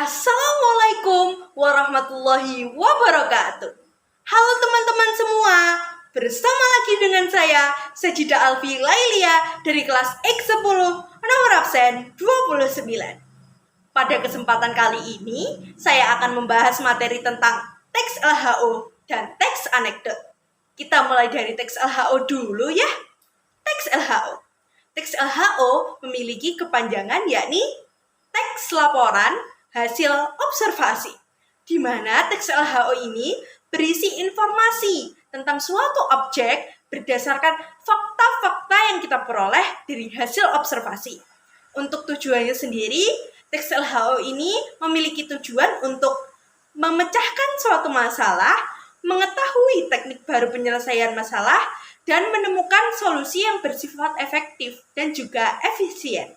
Assalamualaikum warahmatullahi wabarakatuh. Halo teman-teman semua, bersama lagi dengan saya, Sajida Alfi Lailia dari kelas X10, nomor absen 29. Pada kesempatan kali ini, saya akan membahas materi tentang teks LHO dan teks anekdot. Kita mulai dari teks LHO dulu ya. Teks LHO. Teks LHO memiliki kepanjangan yakni teks laporan hasil observasi, di mana teks LHO ini berisi informasi tentang suatu objek berdasarkan fakta-fakta yang kita peroleh dari hasil observasi. Untuk tujuannya sendiri, teks LHO ini memiliki tujuan untuk memecahkan suatu masalah, mengetahui teknik baru penyelesaian masalah, dan menemukan solusi yang bersifat efektif dan juga efisien.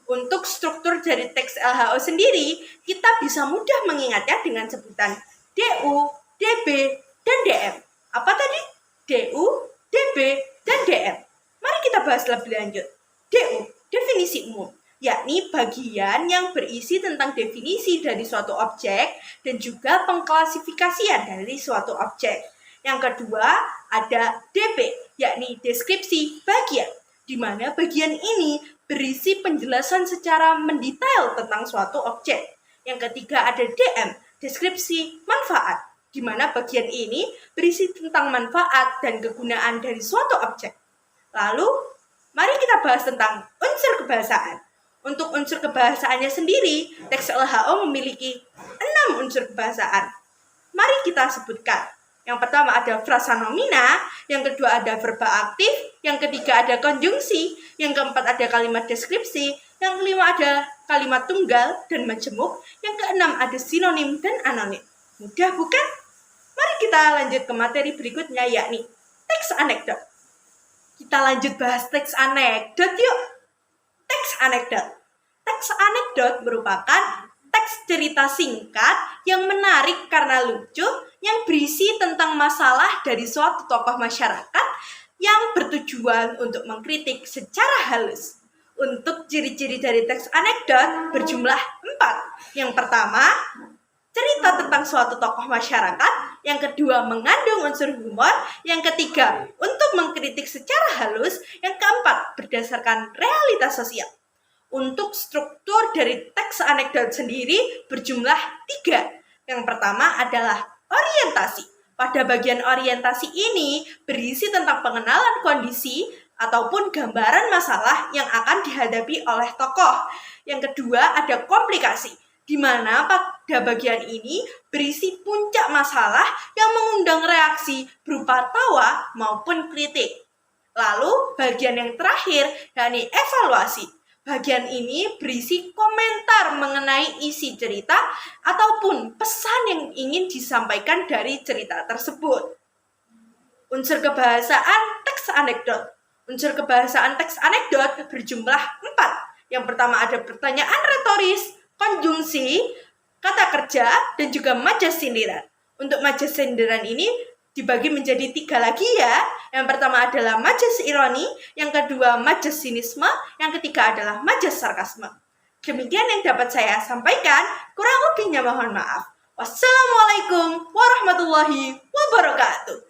Untuk struktur dari teks LHO sendiri, kita bisa mudah mengingatnya dengan sebutan DU, DB, dan DM. Apa tadi? DU, DB, dan DM. Mari kita bahas lebih lanjut. DU, definisi umum, yakni bagian yang berisi tentang definisi dari suatu objek dan juga pengklasifikasian dari suatu objek. Yang kedua, ada DB, yakni deskripsi bagian, di mana bagian ini berisi penjelasan secara mendetail tentang suatu objek. Yang ketiga ada DM, deskripsi manfaat, di mana bagian ini berisi tentang manfaat dan kegunaan dari suatu objek. Lalu, mari kita bahas tentang unsur kebahasaan. Untuk unsur kebahasaannya sendiri, teks LHO memiliki 6 unsur kebahasaan. Mari kita sebutkan. Yang pertama ada frasa nomina, yang kedua ada verba aktif, yang ketiga ada konjungsi, yang keempat ada kalimat deskripsi, yang kelima ada kalimat tunggal dan majemuk, yang keenam ada sinonim dan anonim. Mudah bukan? Mari kita lanjut ke materi berikutnya yakni teks anekdot. Kita lanjut bahas teks anekdot yuk. Teks anekdot. Teks anekdot merupakan teks cerita singkat yang menarik karena lucu, yang berisi tentang masalah dari suatu tokoh masyarakat yang bertujuan untuk mengkritik secara halus. Untuk ciri-ciri dari teks anekdot berjumlah 4. Yang pertama, cerita tentang suatu tokoh masyarakat. Yang kedua, mengandung unsur humor. Yang ketiga, untuk mengkritik secara halus. Yang keempat, berdasarkan realitas sosial. Untuk struktur dari teks anekdot sendiri berjumlah 3. Yang pertama adalah orientasi. Pada bagian orientasi ini berisi tentang pengenalan kondisi ataupun gambaran masalah yang akan dihadapi oleh tokoh. Yang kedua ada komplikasi, di mana pada bagian ini berisi puncak masalah yang mengundang reaksi berupa tawa maupun kritik. Lalu bagian yang terakhir yakni evaluasi. Bagian ini berisi komentar mengenai isi cerita ataupun pesan yang ingin disampaikan dari cerita tersebut. Unsur kebahasaan teks anekdot. Unsur kebahasaan teks anekdot berjumlah 4. Yang pertama ada pertanyaan retoris, konjungsi, kata kerja, dan juga majas sindiran. Untuk majas sindiran ini dibagi menjadi 3 lagi ya. Yang pertama adalah majas ironi, yang kedua majas sinisme, yang ketiga adalah majas sarkasme. Demikian yang dapat saya sampaikan, kurang lebihnya mohon maaf. Wassalamualaikum warahmatullahi wabarakatuh.